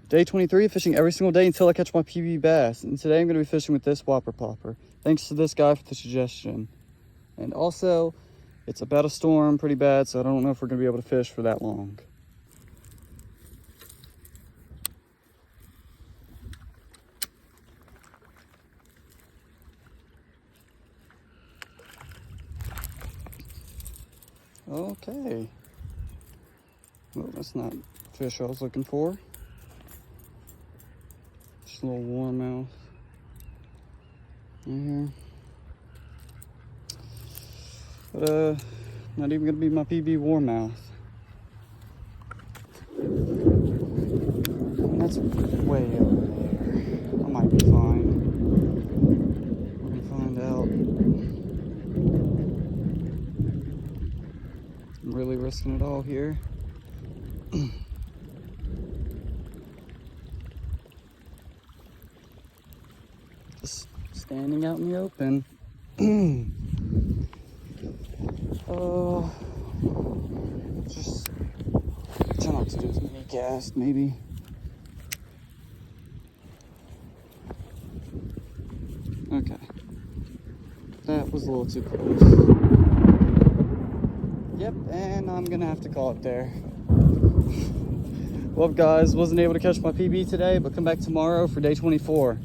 Day 23, fishing every single day until I catch my PB bass. And today I'm going to be fishing with this Whopper Plopper. Thanks to this guy for the suggestion. And also, it's about to storm pretty bad, so I don't know if we're going to be able to fish for that long. Okay. Well, that's not the fish I was looking for. Just a little warmouth in here. But, not even gonna be my PB warmouth. And that's way over there. I might be fine. We're gonna find out. I'm really risking it all here. Just standing out in the open. Oh, just try not to do as many casts, maybe. Okay, that was a little too close. Yep, and I'm gonna have to call it there. Well, guys, wasn't able to catch my PB today, but come back tomorrow for day 24.